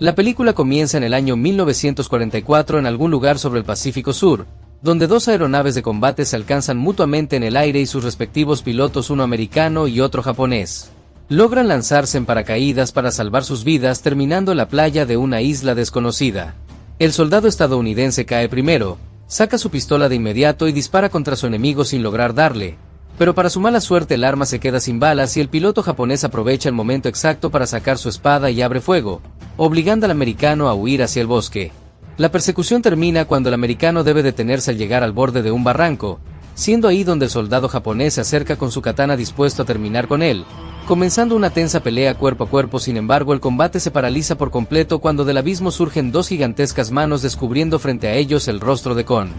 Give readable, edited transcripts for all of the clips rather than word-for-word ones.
La película comienza en el año 1944 en algún lugar sobre el Pacífico Sur, donde dos aeronaves de combate se alcanzan mutuamente en el aire y sus respectivos pilotos, uno americano y otro japonés, logran lanzarse en paracaídas para salvar sus vidas, terminando en la playa de una isla desconocida. El soldado estadounidense cae primero, saca su pistola de inmediato y dispara contra su enemigo sin lograr darle, pero para su mala suerte el arma se queda sin balas y el piloto japonés aprovecha el momento exacto para sacar su espada y abre fuego, obligando al americano a huir hacia el bosque. La persecución termina cuando el americano debe detenerse al llegar al borde de un barranco, siendo ahí donde el soldado japonés se acerca con su katana dispuesto a terminar con él, comenzando una tensa pelea cuerpo a cuerpo. Sin embargo, el combate se paraliza por completo cuando del abismo surgen dos gigantescas manos descubriendo frente a ellos el rostro de Kon.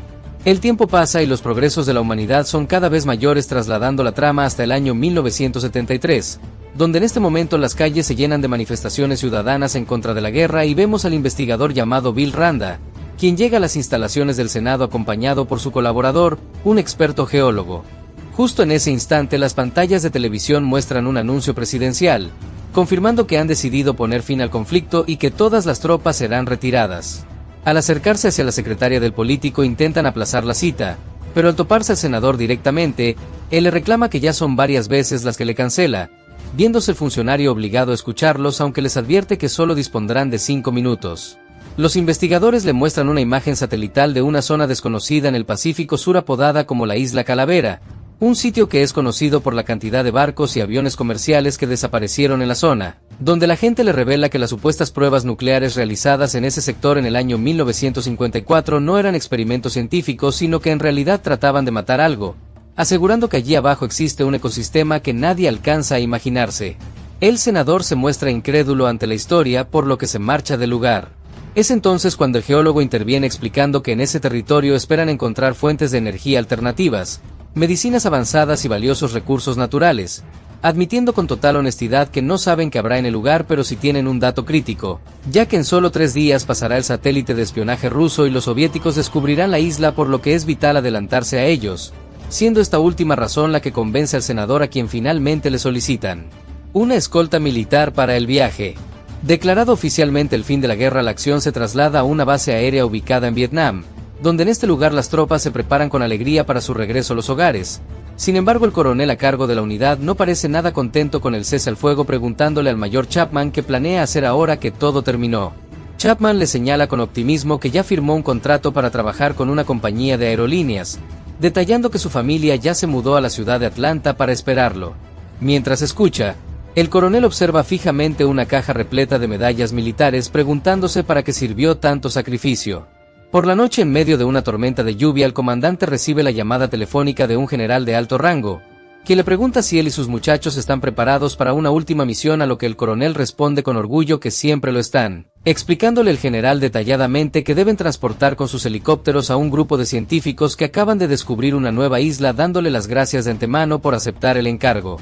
El tiempo pasa y los progresos de la humanidad son cada vez mayores, trasladando la trama hasta el año 1973, donde en este momento las calles se llenan de manifestaciones ciudadanas en contra de la guerra y vemos al investigador llamado Bill Randa, quien llega a las instalaciones del Senado acompañado por su colaborador, un experto geólogo. Justo en ese instante las pantallas de televisión muestran un anuncio presidencial, confirmando que han decidido poner fin al conflicto y que todas las tropas serán retiradas. Al acercarse hacia la secretaria del político intentan aplazar la cita, pero al toparse al senador directamente, él le reclama que ya son varias veces las que le cancela, viéndose el funcionario obligado a escucharlos aunque les advierte que solo dispondrán de 5 minutos. Los investigadores le muestran una imagen satelital de una zona desconocida en el Pacífico Sur apodada como la Isla Calavera, un sitio que es conocido por la cantidad de barcos y aviones comerciales que desaparecieron en la zona, donde la gente le revela que las supuestas pruebas nucleares realizadas en ese sector en el año 1954 no eran experimentos científicos sino que en realidad trataban de matar algo, asegurando que allí abajo existe un ecosistema que nadie alcanza a imaginarse. El senador se muestra incrédulo ante la historia, por lo que se marcha del lugar. Es entonces cuando el geólogo interviene explicando que en ese territorio esperan encontrar fuentes de energía alternativas, medicinas avanzadas y valiosos recursos naturales, admitiendo con total honestidad que no saben qué habrá en el lugar, pero sí tienen un dato crítico, ya que en solo 3 días pasará el satélite de espionaje ruso y los soviéticos descubrirán la isla, por lo que es vital adelantarse a ellos, siendo esta última razón la que convence al senador, a quien finalmente le solicitan una escolta militar para el viaje. Declarado oficialmente el fin de la guerra, la acción se traslada a una base aérea ubicada en Vietnam, donde en este lugar las tropas se preparan con alegría para su regreso a los hogares. Sin embargo, el coronel a cargo de la unidad no parece nada contento con el cese al fuego, preguntándole al mayor Chapman qué planea hacer ahora que todo terminó. Chapman le señala con optimismo que ya firmó un contrato para trabajar con una compañía de aerolíneas, detallando que su familia ya se mudó a la ciudad de Atlanta para esperarlo. Mientras escucha, el coronel observa fijamente una caja repleta de medallas militares, preguntándose para qué sirvió tanto sacrificio. Por la noche, en medio de una tormenta de lluvia, el comandante recibe la llamada telefónica de un general de alto rango, quien le pregunta si él y sus muchachos están preparados para una última misión, a lo que el coronel responde con orgullo que siempre lo están, explicándole el general detalladamente que deben transportar con sus helicópteros a un grupo de científicos que acaban de descubrir una nueva isla, dándole las gracias de antemano por aceptar el encargo.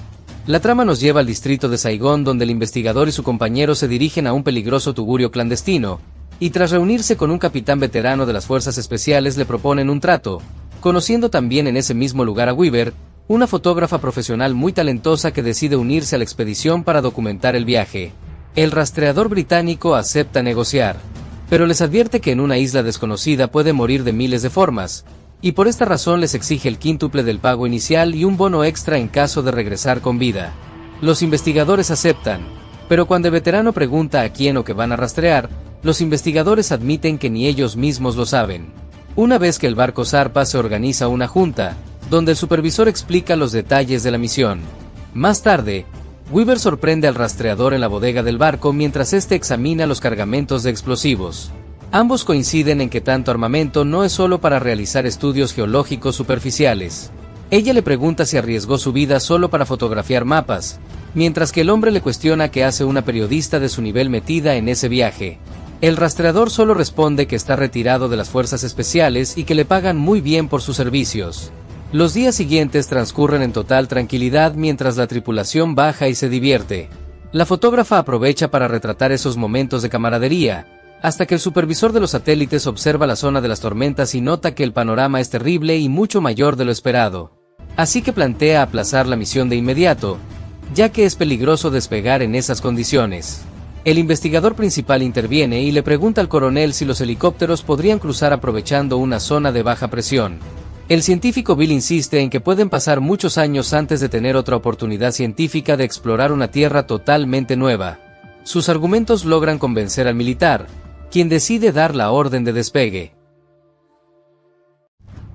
La trama nos lleva al distrito de Saigón, donde el investigador y su compañero se dirigen a un peligroso tugurio clandestino, y tras reunirse con un capitán veterano de las fuerzas especiales le proponen un trato, conociendo también en ese mismo lugar a Weaver, una fotógrafa profesional muy talentosa que decide unirse a la expedición para documentar el viaje. El rastreador británico acepta negociar, pero les advierte que en una isla desconocida puede morir de miles de formas, y por esta razón les exige el quíntuple del pago inicial y un bono extra en caso de regresar con vida. Los investigadores aceptan, pero cuando el veterano pregunta a quién o qué van a rastrear, los investigadores admiten que ni ellos mismos lo saben. Una vez que el barco zarpa, se organiza una junta, donde el supervisor explica los detalles de la misión. Más tarde, Weaver sorprende al rastreador en la bodega del barco mientras éste examina los cargamentos de explosivos. Ambos coinciden en que tanto armamento no es solo para realizar estudios geológicos superficiales. Ella le pregunta si arriesgó su vida solo para fotografiar mapas, mientras que el hombre le cuestiona qué hace una periodista de su nivel metida en ese viaje. El rastreador solo responde que está retirado de las fuerzas especiales y que le pagan muy bien por sus servicios. Los días siguientes transcurren en total tranquilidad mientras la tripulación baja y se divierte. La fotógrafa aprovecha para retratar esos momentos de camaradería, hasta que el supervisor de los satélites observa la zona de las tormentas y nota que el panorama es terrible y mucho mayor de lo esperado. Así que plantea aplazar la misión de inmediato, ya que es peligroso despegar en esas condiciones. El investigador principal interviene y le pregunta al coronel si los helicópteros podrían cruzar aprovechando una zona de baja presión. El científico Bill insiste en que pueden pasar muchos años antes de tener otra oportunidad científica de explorar una tierra totalmente nueva. Sus argumentos logran convencer al militar, quien decide dar la orden de despegue.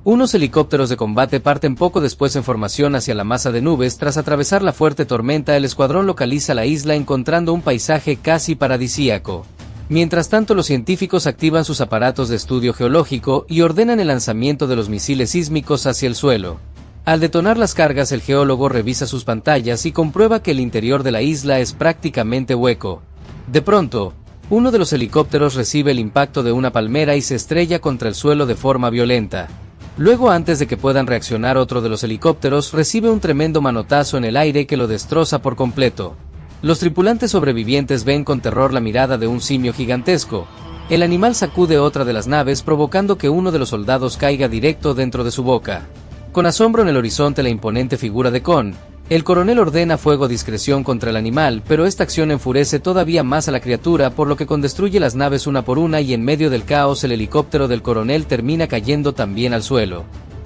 Unos helicópteros de combate parten poco después en formación hacia la masa de nubes. Tras atravesar la fuerte tormenta, el escuadrón localiza la isla encontrando un paisaje casi paradisíaco. Mientras tanto, los científicos activan sus aparatos de estudio geológico y ordenan el lanzamiento de los misiles sísmicos hacia el suelo. Al detonar las cargas, el geólogo revisa sus pantallas y comprueba que el interior de la isla es prácticamente hueco. De pronto, uno de los helicópteros recibe el impacto de una palmera y se estrella contra el suelo de forma violenta. Luego, antes de que puedan reaccionar, otro de los helicópteros recibe un tremendo manotazo en el aire que lo destroza por completo. Los tripulantes sobrevivientes ven con terror la mirada de un simio gigantesco. El animal sacude otra de las naves, provocando que uno de los soldados caiga directo dentro de su boca. Con asombro en el horizonte la imponente figura de Kon, el coronel ordena fuego a discreción contra el animal, pero esta acción enfurece todavía más a la criatura, por lo que Kon destruye las naves una por una y en medio del caos el helicóptero del coronel termina cayendo también al suelo.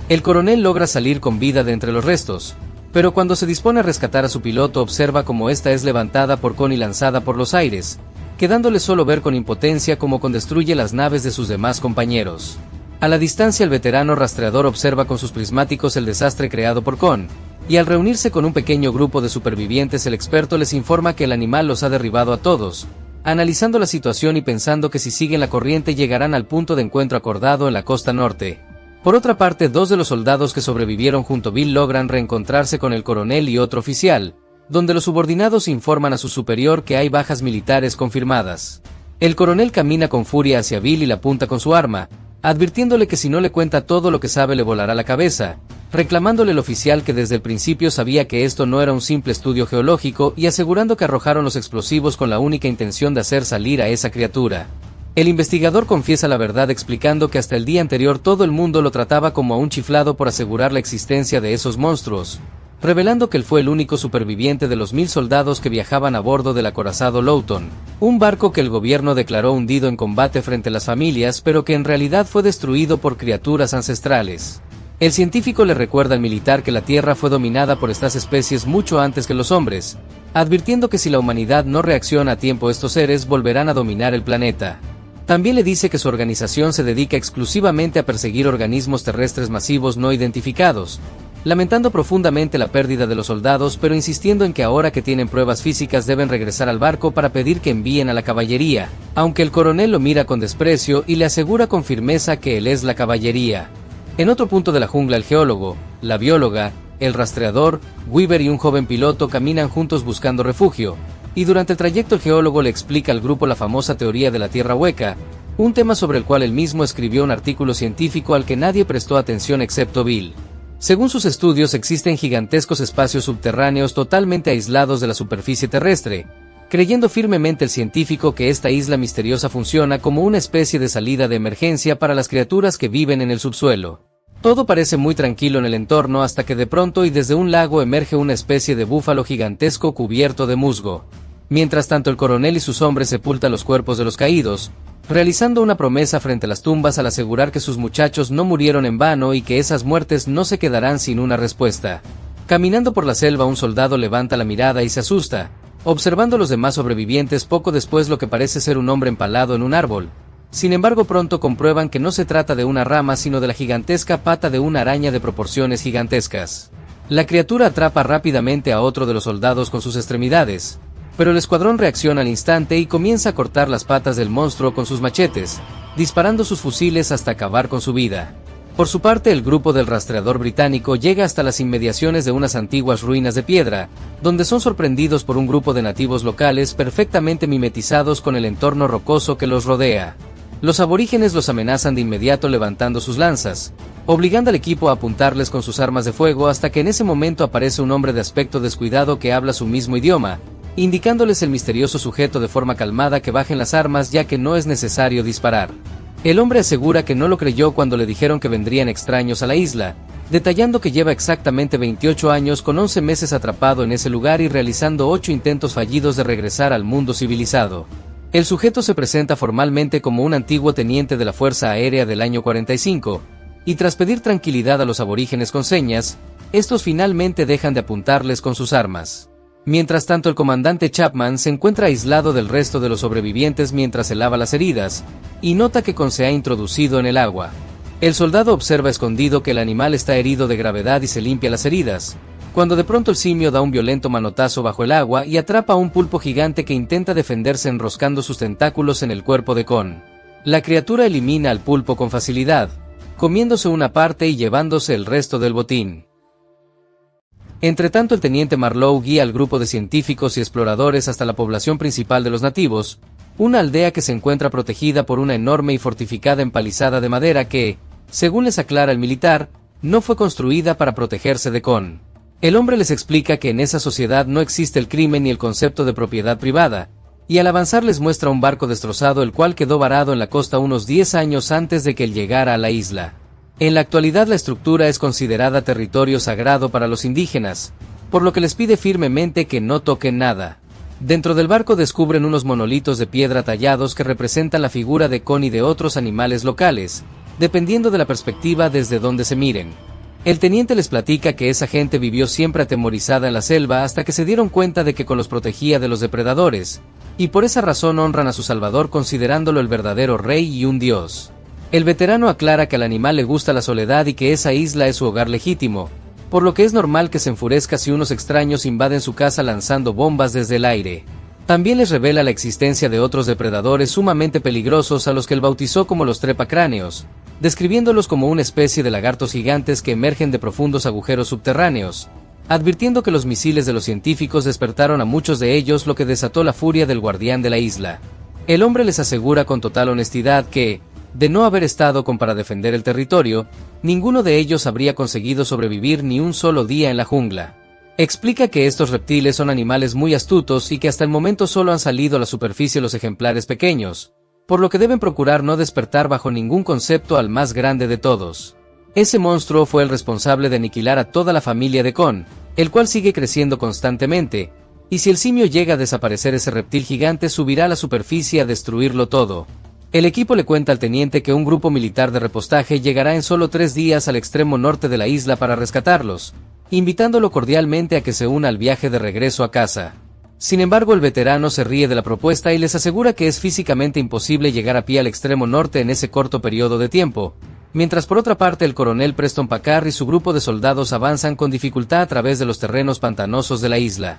El coronel logra salir con vida de entre los restos, pero cuando se dispone a rescatar a su piloto observa cómo ésta es levantada por Kon y lanzada por los aires, quedándole solo ver con impotencia cómo Kon destruye las naves de sus demás compañeros. A la distancia el veterano rastreador observa con sus prismáticos el desastre creado por Kon, y al reunirse con un pequeño grupo de supervivientes el experto les informa que el animal los ha derribado a todos, analizando la situación y pensando que si siguen la corriente llegarán al punto de encuentro acordado en la costa norte. Por otra parte, dos de los soldados que sobrevivieron junto a Bill logran reencontrarse con el coronel y otro oficial, donde los subordinados informan a su superior que hay bajas militares confirmadas. El coronel camina con furia hacia Bill y la apunta con su arma, advirtiéndole que si no le cuenta todo lo que sabe le volará la cabeza, reclamándole el oficial que desde el principio sabía que esto no era un simple estudio geológico y asegurando que arrojaron los explosivos con la única intención de hacer salir a esa criatura. El investigador confiesa la verdad explicando que hasta el día anterior todo el mundo lo trataba como a un chiflado por asegurar la existencia de esos monstruos, revelando que él fue el único superviviente de los 1000 soldados que viajaban a bordo del acorazado Loughton, un barco que el gobierno declaró hundido en combate frente a las familias pero que en realidad fue destruido por criaturas ancestrales. El científico le recuerda al militar que la Tierra fue dominada por estas especies mucho antes que los hombres, advirtiendo que si la humanidad no reacciona a tiempo estos seres volverán a dominar el planeta. También le dice que su organización se dedica exclusivamente a perseguir organismos terrestres masivos no identificados, lamentando profundamente la pérdida de los soldados pero insistiendo en que ahora que tienen pruebas físicas deben regresar al barco para pedir que envíen a la caballería, aunque el coronel lo mira con desprecio y le asegura con firmeza que él es la caballería. En otro punto de la jungla el geólogo, la bióloga, el rastreador, Weaver y un joven piloto caminan juntos buscando refugio, y durante el trayecto el geólogo le explica al grupo la famosa teoría de la Tierra hueca, un tema sobre el cual él mismo escribió un artículo científico al que nadie prestó atención excepto Bill. Según sus estudios existen gigantescos espacios subterráneos totalmente aislados de la superficie terrestre, creyendo firmemente el científico que esta isla misteriosa funciona como una especie de salida de emergencia para las criaturas que viven en el subsuelo. Todo parece muy tranquilo en el entorno hasta que de pronto y desde un lago emerge una especie de búfalo gigantesco cubierto de musgo. Mientras tanto el coronel y sus hombres sepultan los cuerpos de los caídos, realizando una promesa frente a las tumbas al asegurar que sus muchachos no murieron en vano y que esas muertes no se quedarán sin una respuesta. Caminando por la selva un soldado levanta la mirada y se asusta, observando a los demás sobrevivientes poco después lo que parece ser un hombre empalado en un árbol. Sin embargo pronto comprueban que no se trata de una rama sino de la gigantesca pata de una araña de proporciones gigantescas. La criatura atrapa rápidamente a otro de los soldados con sus extremidades, pero el escuadrón reacciona al instante y comienza a cortar las patas del monstruo con sus machetes, disparando sus fusiles hasta acabar con su vida. Por su parte el grupo del rastreador británico llega hasta las inmediaciones de unas antiguas ruinas de piedra, donde son sorprendidos por un grupo de nativos locales perfectamente mimetizados con el entorno rocoso que los rodea. Los aborígenes los amenazan de inmediato levantando sus lanzas, obligando al equipo a apuntarles con sus armas de fuego hasta que en ese momento aparece un hombre de aspecto descuidado que habla su mismo idioma, indicándoles el misterioso sujeto de forma calmada que bajen las armas ya que no es necesario disparar. El hombre asegura que no lo creyó cuando le dijeron que vendrían extraños a la isla, detallando que lleva exactamente 28 años con 11 meses atrapado en ese lugar y realizando 8 intentos fallidos de regresar al mundo civilizado. El sujeto se presenta formalmente como un antiguo teniente de la Fuerza Aérea del año 45, y tras pedir tranquilidad a los aborígenes con señas, estos finalmente dejan de apuntarles con sus armas. Mientras tanto, el comandante Chapman se encuentra aislado del resto de los sobrevivientes mientras se lava las heridas, y nota que Con se ha introducido en el agua. El soldado observa escondido que el animal está herido de gravedad y se limpia las heridas, cuando de pronto el simio da un violento manotazo bajo el agua y atrapa a un pulpo gigante que intenta defenderse enroscando sus tentáculos en el cuerpo de Con. La criatura elimina al pulpo con facilidad, comiéndose una parte y llevándose el resto del botín. Entretanto, el teniente Marlowe guía al grupo de científicos y exploradores hasta la población principal de los nativos, una aldea que se encuentra protegida por una enorme y fortificada empalizada de madera que, según les aclara el militar, no fue construida para protegerse de Con. El hombre les explica que en esa sociedad no existe el crimen ni el concepto de propiedad privada, y al avanzar les muestra un barco destrozado el cual quedó varado en la costa unos 10 años antes de que él llegara a la isla. En la actualidad la estructura es considerada territorio sagrado para los indígenas, por lo que les pide firmemente que no toquen nada. Dentro del barco descubren unos monolitos de piedra tallados que representan la figura de Con y de otros animales locales, dependiendo de la perspectiva desde donde se miren. El teniente les platica que esa gente vivió siempre atemorizada en la selva hasta que se dieron cuenta de que Con los protegía de los depredadores, y por esa razón honran a su salvador considerándolo el verdadero rey y un dios. El veterano aclara que al animal le gusta la soledad y que esa isla es su hogar legítimo, por lo que es normal que se enfurezca si unos extraños invaden su casa lanzando bombas desde el aire. También les revela la existencia de otros depredadores sumamente peligrosos a los que él bautizó como los trepacráneos, describiéndolos como una especie de lagartos gigantes que emergen de profundos agujeros subterráneos, advirtiendo que los misiles de los científicos despertaron a muchos de ellos, lo que desató la furia del guardián de la isla. El hombre les asegura con total honestidad que, de no haber estado con para defender el territorio, ninguno de ellos habría conseguido sobrevivir ni un solo día en la jungla. Explica que estos reptiles son animales muy astutos y que hasta el momento solo han salido a la superficie los ejemplares pequeños, por lo que deben procurar no despertar bajo ningún concepto al más grande de todos. Ese monstruo fue el responsable de aniquilar a toda la familia de Con, el cual sigue creciendo constantemente, y si el simio llega a desaparecer ese reptil gigante subirá a la superficie a destruirlo todo. El equipo le cuenta al teniente que un grupo militar de repostaje llegará en solo 3 días al extremo norte de la isla para rescatarlos, invitándolo cordialmente a que se una al viaje de regreso a casa. Sin embargo, el veterano se ríe de la propuesta y les asegura que es físicamente imposible llegar a pie al extremo norte en ese corto periodo de tiempo, mientras por otra parte el coronel Preston Packard y su grupo de soldados avanzan con dificultad a través de los terrenos pantanosos de la isla.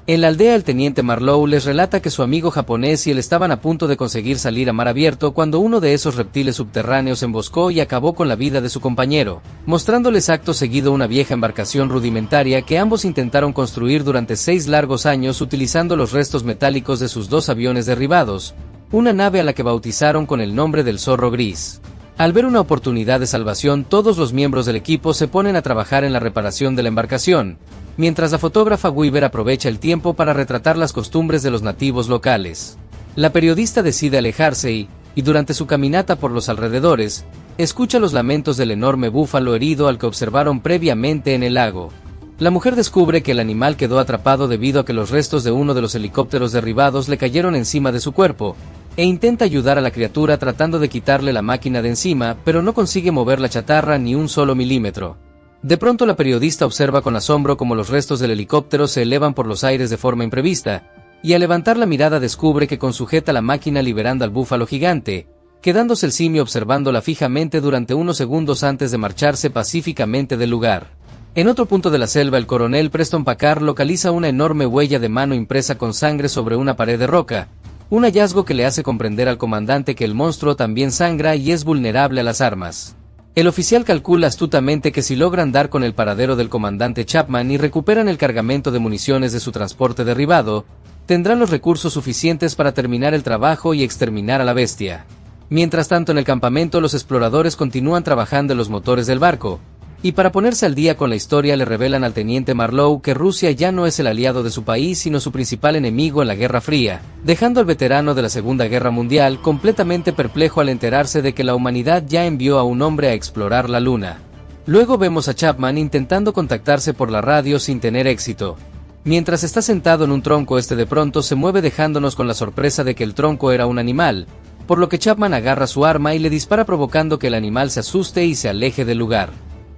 En la aldea el teniente Marlowe les relata que su amigo japonés y él estaban a punto de conseguir salir a mar abierto cuando uno de esos reptiles subterráneos emboscó y acabó con la vida de su compañero, mostrándoles acto seguido una vieja embarcación rudimentaria que ambos intentaron construir durante 6 largos años utilizando los restos metálicos de sus 2 aviones derribados, una nave a la que bautizaron con el nombre del Zorro Gris. Al ver una oportunidad de salvación, todos los miembros del equipo se ponen a trabajar en la reparación de la embarcación, mientras la fotógrafa Weaver aprovecha el tiempo para retratar las costumbres de los nativos locales. La periodista decide alejarse y durante su caminata por los alrededores, escucha los lamentos del enorme búfalo herido al que observaron previamente en el lago. La mujer descubre que el animal quedó atrapado debido a que los restos de uno de los helicópteros derribados le cayeron encima de su cuerpo, e intenta ayudar a la criatura tratando de quitarle la máquina de encima, pero no consigue mover la chatarra ni un solo milímetro. De pronto la periodista observa con asombro cómo los restos del helicóptero se elevan por los aires de forma imprevista, y al levantar la mirada descubre que sujeta la máquina liberando al búfalo gigante, quedándose el simio observándola fijamente durante unos segundos antes de marcharse pacíficamente del lugar. En otro punto de la selva el coronel Preston Packard localiza una enorme huella de mano impresa con sangre sobre una pared de roca, un hallazgo que le hace comprender al comandante que el monstruo también sangra y es vulnerable a las armas. El oficial calcula astutamente que si logran dar con el paradero del comandante Chapman y recuperan el cargamento de municiones de su transporte derribado, tendrán los recursos suficientes para terminar el trabajo y exterminar a la bestia. Mientras tanto en el campamento los exploradores continúan trabajando en los motores del barco, Y para ponerse al día con la historia le revelan al teniente Marlowe que Rusia ya no es el aliado de su país sino su principal enemigo en la Guerra Fría, dejando al veterano de la Segunda Guerra Mundial completamente perplejo al enterarse de que la humanidad ya envió a un hombre a explorar la Luna. Luego vemos a Chapman intentando contactarse por la radio sin tener éxito. Mientras está sentado en un tronco de pronto se mueve dejándonos con la sorpresa de que el tronco era un animal, por lo que Chapman agarra su arma y le dispara provocando que el animal se asuste y se aleje del lugar.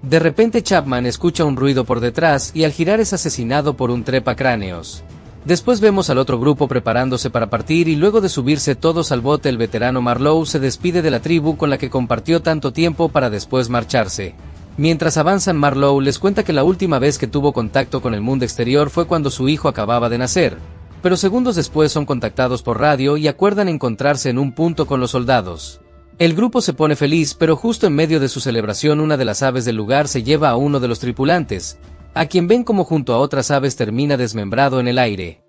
De repente Chapman escucha un ruido por detrás y al girar es asesinado por un trepacráneos. Después vemos al otro grupo preparándose para partir y luego de subirse todos al bote el veterano Marlowe se despide de la tribu con la que compartió tanto tiempo para después marcharse. Mientras avanzan Marlowe les cuenta que la última vez que tuvo contacto con el mundo exterior fue cuando su hijo acababa de nacer, pero segundos después son contactados por radio y acuerdan encontrarse en un punto con los soldados. El grupo se pone feliz, pero justo en medio de su celebración una de las aves del lugar se lleva a uno de los tripulantes, a quien ven como junto a otras aves termina desmembrado en el aire.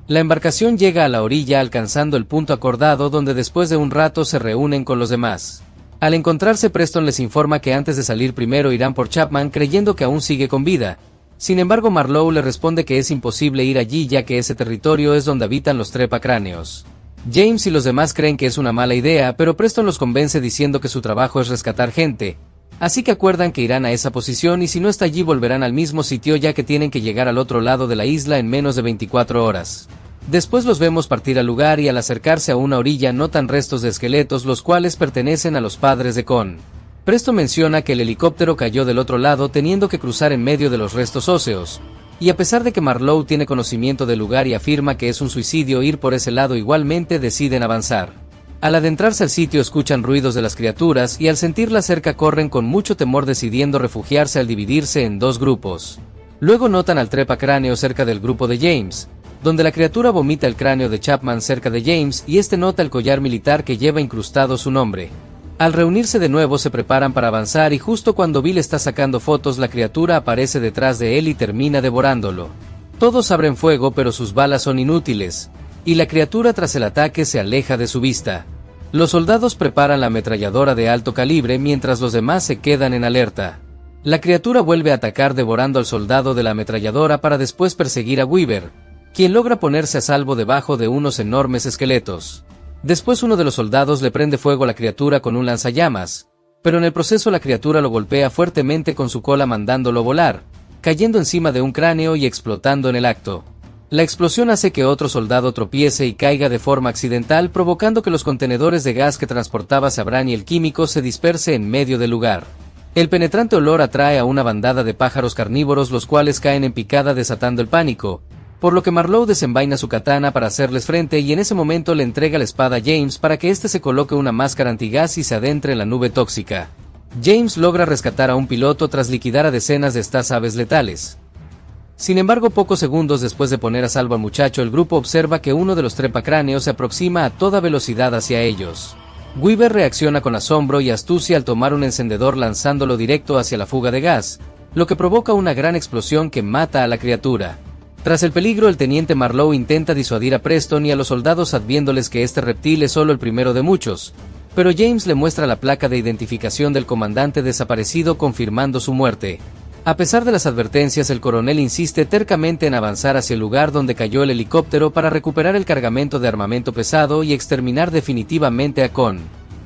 La embarcación llega a la orilla alcanzando el punto acordado donde después de un rato se reúnen con los demás. Al encontrarse Preston les informa que antes de salir primero irán por Chapman creyendo que aún sigue con vida. Sin embargo Marlowe le responde que es imposible ir allí ya que ese territorio es donde habitan los trepacráneos. James y los demás creen que es una mala idea, pero Preston los convence diciendo que su trabajo es rescatar gente. Así que acuerdan que irán a esa posición y si no está allí volverán al mismo sitio ya que tienen que llegar al otro lado de la isla en menos de 24 horas. Después los vemos partir al lugar y al acercarse a una orilla notan restos de esqueletos los cuales pertenecen a los padres de Con. Preston menciona que el helicóptero cayó del otro lado teniendo que cruzar en medio de los restos óseos. Y a pesar de que Marlowe tiene conocimiento del lugar y afirma que es un suicidio ir por ese lado igualmente deciden avanzar. Al adentrarse al sitio escuchan ruidos de las criaturas y al sentirla cerca corren con mucho temor decidiendo refugiarse al dividirse en dos grupos. Luego notan al trepacráneo cerca del grupo de James, donde la criatura vomita el cráneo de Chapman cerca de James y este nota el collar militar que lleva incrustado su nombre. Al reunirse de nuevo se preparan para avanzar y justo cuando Bill está sacando fotos la criatura aparece detrás de él y termina devorándolo. Todos abren fuego pero sus balas son inútiles, y la criatura tras el ataque se aleja de su vista. Los soldados preparan la ametralladora de alto calibre mientras los demás se quedan en alerta. La criatura vuelve a atacar devorando al soldado de la ametralladora para después perseguir a Weaver, quien logra ponerse a salvo debajo de unos enormes esqueletos. Después uno de los soldados le prende fuego a la criatura con un lanzallamas, pero en el proceso la criatura lo golpea fuertemente con su cola mandándolo volar, cayendo encima de un cráneo y explotando en el acto. La explosión hace que otro soldado tropiece y caiga de forma accidental provocando que los contenedores de gas que transportaba Sabran y el químico se disperse en medio del lugar. El penetrante olor atrae a una bandada de pájaros carnívoros los cuales caen en picada desatando el pánico, por lo que Marlowe desenvaina su katana para hacerles frente y en ese momento le entrega la espada a James para que éste se coloque una máscara antigás y se adentre en la nube tóxica. James logra rescatar a un piloto tras liquidar a decenas de estas aves letales. Sin embargo, pocos segundos después de poner a salvo al muchacho, el grupo observa que uno de los trepacráneos se aproxima a toda velocidad hacia ellos. Weaver reacciona con asombro y astucia al tomar un encendedor lanzándolo directo hacia la fuga de gas, lo que provoca una gran explosión que mata a la criatura. Tras el peligro, el teniente Marlowe intenta disuadir a Preston y a los soldados adviéndoles que este reptil es solo el primero de muchos, pero James le muestra la placa de identificación del comandante desaparecido confirmando su muerte. A pesar de las advertencias, el coronel insiste tercamente en avanzar hacia el lugar donde cayó el helicóptero para recuperar el cargamento de armamento pesado y exterminar definitivamente a Con.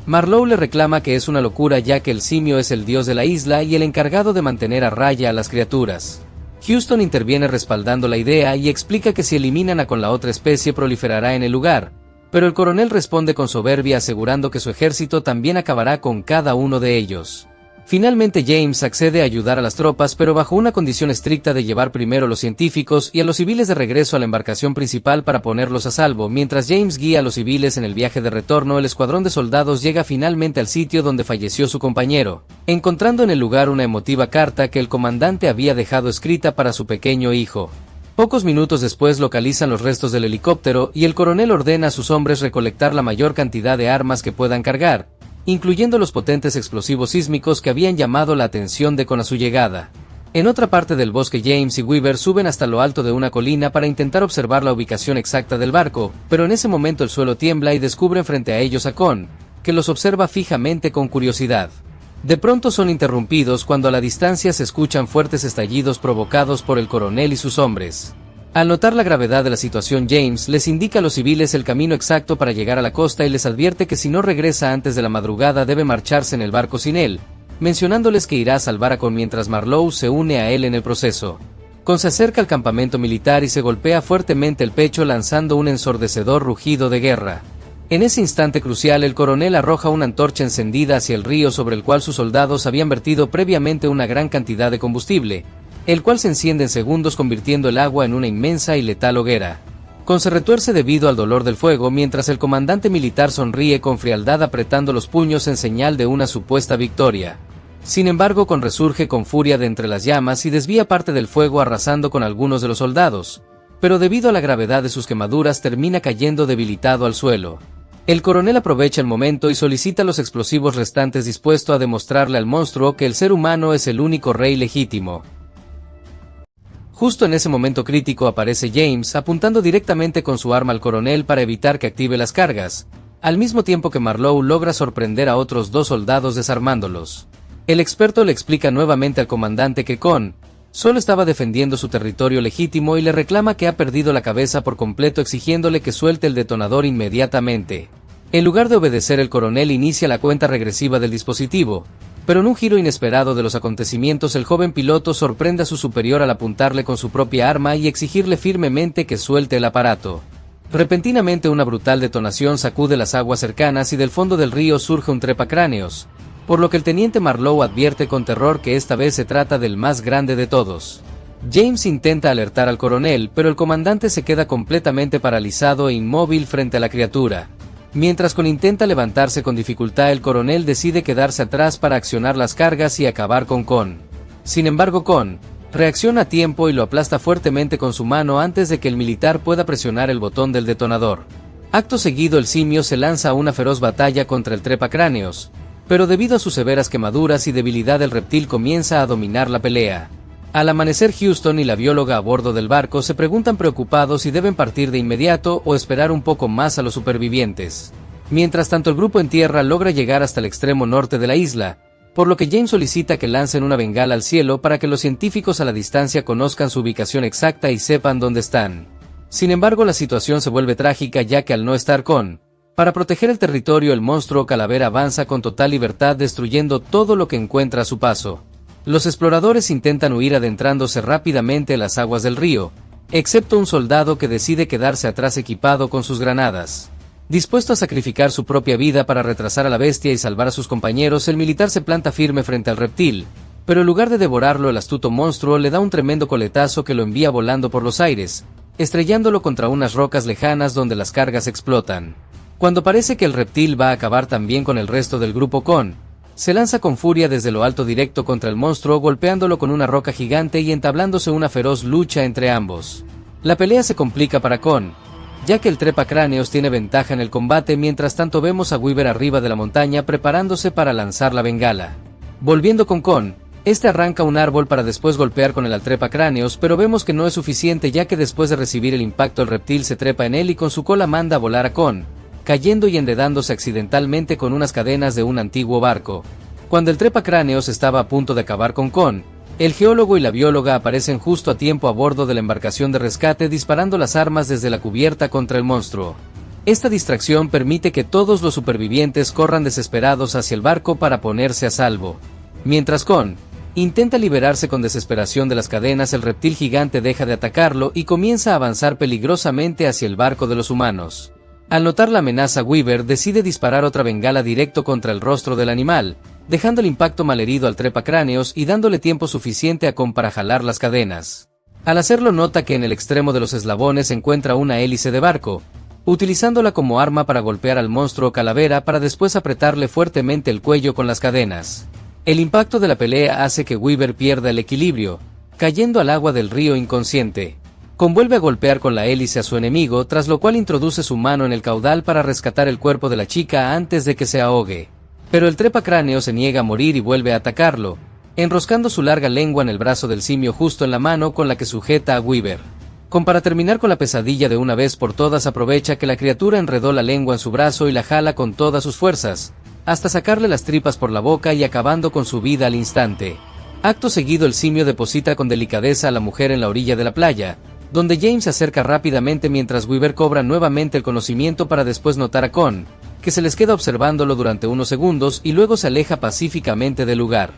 Marlowe le reclama que es una locura ya que el simio es el dios de la isla y el encargado de mantener a raya a las criaturas. Houston interviene respaldando la idea y explica que si eliminan a Con la otra especie proliferará en el lugar, pero el coronel responde con soberbia asegurando que su ejército también acabará con cada uno de ellos. Finalmente James accede a ayudar a las tropas pero bajo una condición estricta de llevar primero a los científicos y a los civiles de regreso a la embarcación principal para ponerlos a salvo. Mientras James guía a los civiles en el viaje de retorno, el escuadrón de soldados llega finalmente al sitio donde falleció su compañero, encontrando en el lugar una emotiva carta que el comandante había dejado escrita para su pequeño hijo. Pocos minutos después localizan los restos del helicóptero y el coronel ordena a sus hombres recolectar la mayor cantidad de armas que puedan cargar, incluyendo los potentes explosivos sísmicos que habían llamado la atención de Con a su llegada. En otra parte del bosque, James y Weaver suben hasta lo alto de una colina para intentar observar la ubicación exacta del barco, pero en ese momento el suelo tiembla y descubren frente a ellos a Con, que los observa fijamente con curiosidad. De pronto son interrumpidos cuando a la distancia se escuchan fuertes estallidos provocados por el coronel y sus hombres. Al notar la gravedad de la situación, James les indica a los civiles el camino exacto para llegar a la costa y les advierte que si no regresa antes de la madrugada debe marcharse en el barco sin él, mencionándoles que irá a salvar a Con mientras Marlowe se une a él en el proceso. Con se acerca al campamento militar y se golpea fuertemente el pecho lanzando un ensordecedor rugido de guerra. En ese instante crucial el coronel arroja una antorcha encendida hacia el río sobre el cual sus soldados habían vertido previamente una gran cantidad de combustible, el cual se enciende en segundos convirtiendo el agua en una inmensa y letal hoguera. Con se retuerce debido al dolor del fuego mientras el comandante militar sonríe con frialdad apretando los puños en señal de una supuesta victoria. Sin embargo, Con resurge con furia de entre las llamas y desvía parte del fuego arrasando con algunos de los soldados, pero debido a la gravedad de sus quemaduras termina cayendo debilitado al suelo. El coronel aprovecha el momento y solicita los explosivos restantes dispuesto a demostrarle al monstruo que el ser humano es el único rey legítimo. Justo en ese momento crítico aparece James apuntando directamente con su arma al coronel para evitar que active las cargas, al mismo tiempo que Marlowe logra sorprender a otros dos soldados desarmándolos. El experto le explica nuevamente al comandante que Con solo estaba defendiendo su territorio legítimo y le reclama que ha perdido la cabeza por completo exigiéndole que suelte el detonador inmediatamente. En lugar de obedecer el coronel inicia la cuenta regresiva del dispositivo, pero en un giro inesperado de los acontecimientos el joven piloto sorprende a su superior al apuntarle con su propia arma y exigirle firmemente que suelte el aparato. Repentinamente una brutal detonación sacude las aguas cercanas y del fondo del río surge un trepacráneos, por lo que el teniente Marlowe advierte con terror que esta vez se trata del más grande de todos. James intenta alertar al coronel, pero el comandante se queda completamente paralizado e inmóvil frente a la criatura. Mientras Con intenta levantarse con dificultad, el coronel decide quedarse atrás para accionar las cargas y acabar con Con. Sin embargo, Con reacciona a tiempo y lo aplasta fuertemente con su mano antes de que el militar pueda presionar el botón del detonador. Acto seguido el simio se lanza a una feroz batalla contra el trepacráneos, pero debido a sus severas quemaduras y debilidad el reptil comienza a dominar la pelea. Al amanecer, Houston y la bióloga a bordo del barco se preguntan preocupados si deben partir de inmediato o esperar un poco más a los supervivientes. Mientras tanto el grupo en tierra logra llegar hasta el extremo norte de la isla, por lo que James solicita que lancen una bengala al cielo para que los científicos a la distancia conozcan su ubicación exacta y sepan dónde están. Sin embargo, la situación se vuelve trágica ya que al no estar Con para proteger el territorio, el monstruo calavera avanza con total libertad destruyendo todo lo que encuentra a su paso. Los exploradores intentan huir adentrándose rápidamente en las aguas del río, excepto un soldado que decide quedarse atrás equipado con sus granadas. Dispuesto a sacrificar su propia vida para retrasar a la bestia y salvar a sus compañeros, el militar se planta firme frente al reptil, pero en lugar de devorarlo el astuto monstruo le da un tremendo coletazo que lo envía volando por los aires, estrellándolo contra unas rocas lejanas donde las cargas explotan. Cuando parece que el reptil va a acabar también con el resto del grupo, Con se lanza con furia desde lo alto directo contra el monstruo golpeándolo con una roca gigante y entablándose una feroz lucha entre ambos. La pelea se complica para Con, ya que el trepacráneos tiene ventaja en el combate. Mientras tanto vemos a Weaver arriba de la montaña preparándose para lanzar la bengala. Volviendo con Con, este arranca un árbol para después golpear con él al trepacráneos, pero vemos que no es suficiente ya que después de recibir el impacto el reptil se trepa en él y con su cola manda a volar a Con, cayendo y enredándose accidentalmente con unas cadenas de un antiguo barco. Cuando el trepacráneos estaba a punto de acabar con Con, el geólogo y la bióloga aparecen justo a tiempo a bordo de la embarcación de rescate disparando las armas desde la cubierta contra el monstruo. Esta distracción permite que todos los supervivientes corran desesperados hacia el barco para ponerse a salvo. Mientras Con intenta liberarse con desesperación de las cadenas, el reptil gigante deja de atacarlo y comienza a avanzar peligrosamente hacia el barco de los humanos. Al notar la amenaza, Weaver decide disparar otra bengala directo contra el rostro del animal, dejando el impacto malherido al trepacráneos y dándole tiempo suficiente a Con para jalar las cadenas. Al hacerlo nota que en el extremo de los eslabones se encuentra una hélice de barco, utilizándola como arma para golpear al monstruo calavera para después apretarle fuertemente el cuello con las cadenas. El impacto de la pelea hace que Weaver pierda el equilibrio, cayendo al agua del río inconsciente. Con vuelve a golpear con la hélice a su enemigo, tras lo cual introduce su mano en el caudal para rescatar el cuerpo de la chica antes de que se ahogue. Pero el trepacráneo se niega a morir y vuelve a atacarlo, enroscando su larga lengua en el brazo del simio justo en la mano con la que sujeta a Weaver. Con para terminar con la pesadilla de una vez por todas aprovecha que la criatura enredó la lengua en su brazo y la jala con todas sus fuerzas, hasta sacarle las tripas por la boca y acabando con su vida al instante. Acto seguido el simio deposita con delicadeza a la mujer en la orilla de la playa, donde James se acerca rápidamente mientras Weaver cobra nuevamente el conocimiento para después notar a Con, que se les queda observándolo durante unos segundos y luego se aleja pacíficamente del lugar.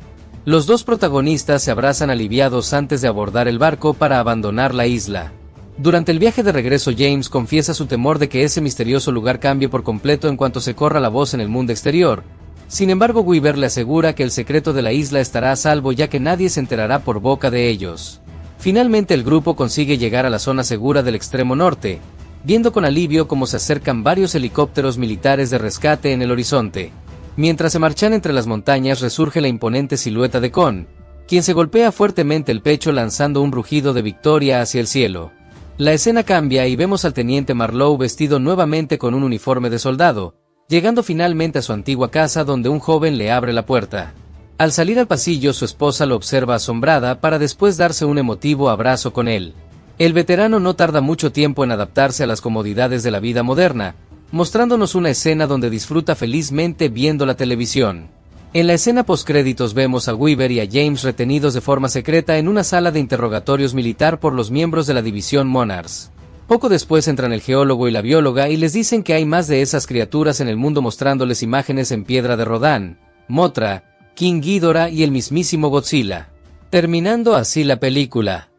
Los dos protagonistas se abrazan aliviados antes de abordar el barco para abandonar la isla. Durante el viaje de regreso James confiesa su temor de que ese misterioso lugar cambie por completo en cuanto se corra la voz en el mundo exterior. Sin embargo, Weaver le asegura que el secreto de la isla estará a salvo ya que nadie se enterará por boca de ellos. Finalmente el grupo consigue llegar a la zona segura del extremo norte, viendo con alivio cómo se acercan varios helicópteros militares de rescate en el horizonte. Mientras se marchan entre las montañas resurge la imponente silueta de Con, quien se golpea fuertemente el pecho lanzando un rugido de victoria hacia el cielo. La escena cambia y vemos al teniente Marlowe vestido nuevamente con un uniforme de soldado, llegando finalmente a su antigua casa donde un joven le abre la puerta. Al salir al pasillo su esposa lo observa asombrada para después darse un emotivo abrazo con él. El veterano no tarda mucho tiempo en adaptarse a las comodidades de la vida moderna, mostrándonos una escena donde disfruta felizmente viendo la televisión. En la escena postcréditos vemos a Weaver y a James retenidos de forma secreta en una sala de interrogatorios militar por los miembros de la división Monars. Poco después entran el geólogo y la bióloga y les dicen que hay más de esas criaturas en el mundo mostrándoles imágenes en piedra de Rodán, Mothra, King Ghidorah y el mismísimo Godzilla. Terminando así la película.